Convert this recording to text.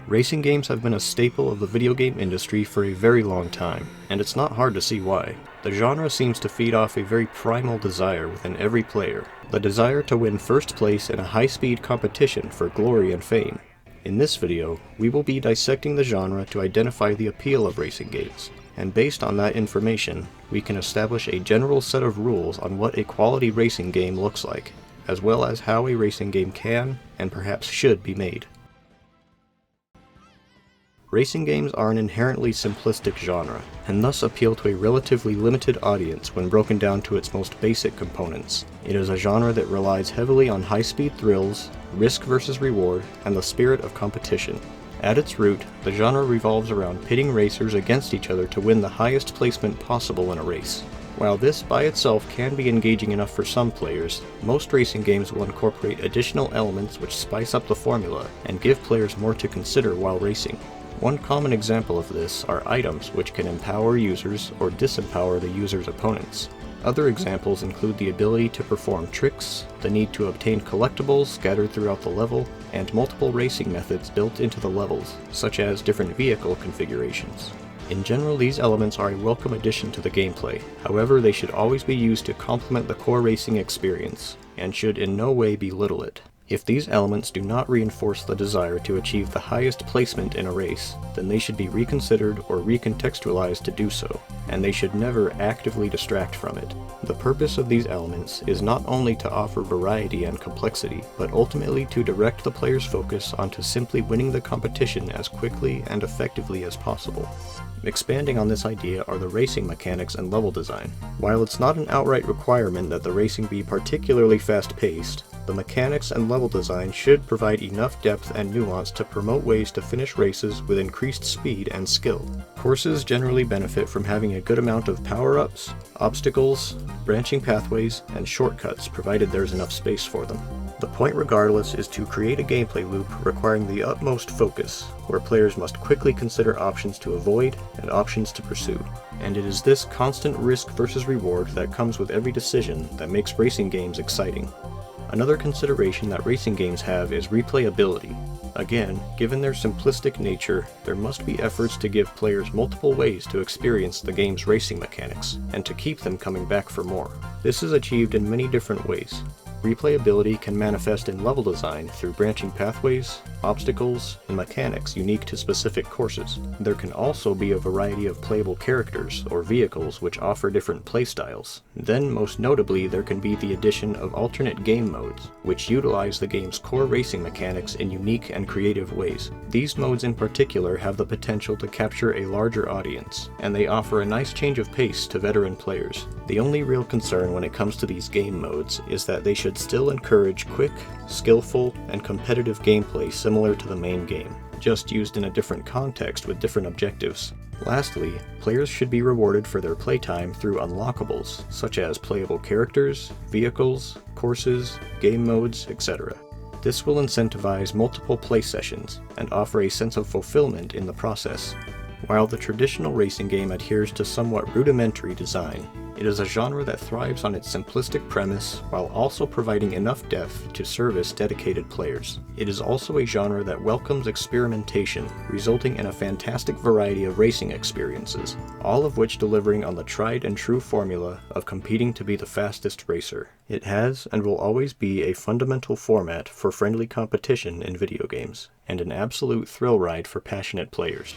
Racing games have been a staple of the video game industry for a very long time, and it's not hard to see why. The genre seems to feed off a very primal desire within every player, the desire to win first place in a high-speed competition for glory and fame. In this video, we will be dissecting the genre to identify the appeal of racing games, and based on that information, we can establish a general set of rules on what a quality racing game looks like, as well as how a racing game can, and perhaps should, be made. Racing games are an inherently simplistic genre, and thus appeal to a relatively limited audience when broken down to its most basic components. It is a genre that relies heavily on high-speed thrills, risk versus reward, and the spirit of competition. At its root, the genre revolves around pitting racers against each other to win the highest placement possible in a race. While this by itself can be engaging enough for some players, most racing games will incorporate additional elements which spice up the formula and give players more to consider while racing. One common example of this are items which can empower users or disempower the user's opponents. Other examples include the ability to perform tricks, the need to obtain collectibles scattered throughout the level, and multiple racing methods built into the levels, such as different vehicle configurations. In general, these elements are a welcome addition to the gameplay. However, they should always be used to complement the core racing experience, and should in no way belittle it. If these elements do not reinforce the desire to achieve the highest placement in a race, then they should be reconsidered or recontextualized to do so, and they should never actively distract from it. The purpose of these elements is not only to offer variety and complexity, but ultimately to direct the player's focus onto simply winning the competition as quickly and effectively as possible. Expanding on this idea are the racing mechanics and level design. While it's not an outright requirement that the racing be particularly fast-paced, the mechanics and level design should provide enough depth and nuance to promote ways to finish races with increased speed and skill. Courses generally benefit from having a good amount of power-ups, obstacles, branching pathways, and shortcuts provided there's enough space for them. The point regardless is to create a gameplay loop requiring the utmost focus, where players must quickly consider options to avoid and options to pursue. And it is this constant risk versus reward that comes with every decision that makes racing games exciting. Another consideration that racing games have is replayability. Again, given their simplistic nature, there must be efforts to give players multiple ways to experience the game's racing mechanics, and to keep them coming back for more. This is achieved in many different ways. Replayability can manifest in level design through branching pathways, obstacles, and mechanics unique to specific courses. There can also be a variety of playable characters or vehicles which offer different playstyles. Then, most notably, there can be the addition of alternate game modes, which utilize the game's core racing mechanics in unique and creative ways. These modes in particular have the potential to capture a larger audience, and they offer a nice change of pace to veteran players. The only real concern when it comes to these game modes is that they should still encourage quick, skillful, and competitive gameplay similar to the main game, just used in a different context with different objectives. Lastly, players should be rewarded for their playtime through unlockables, such as playable characters, vehicles, courses, game modes, etc. This will incentivize multiple play sessions, and offer a sense of fulfillment in the process. While the traditional racing game adheres to somewhat rudimentary design, it is a genre that thrives on its simplistic premise while also providing enough depth to service dedicated players. It is also a genre that welcomes experimentation, resulting in a fantastic variety of racing experiences, all of which delivering on the tried and true formula of competing to be the fastest racer. It has and will always be a fundamental format for friendly competition in video games, and an absolute thrill ride for passionate players.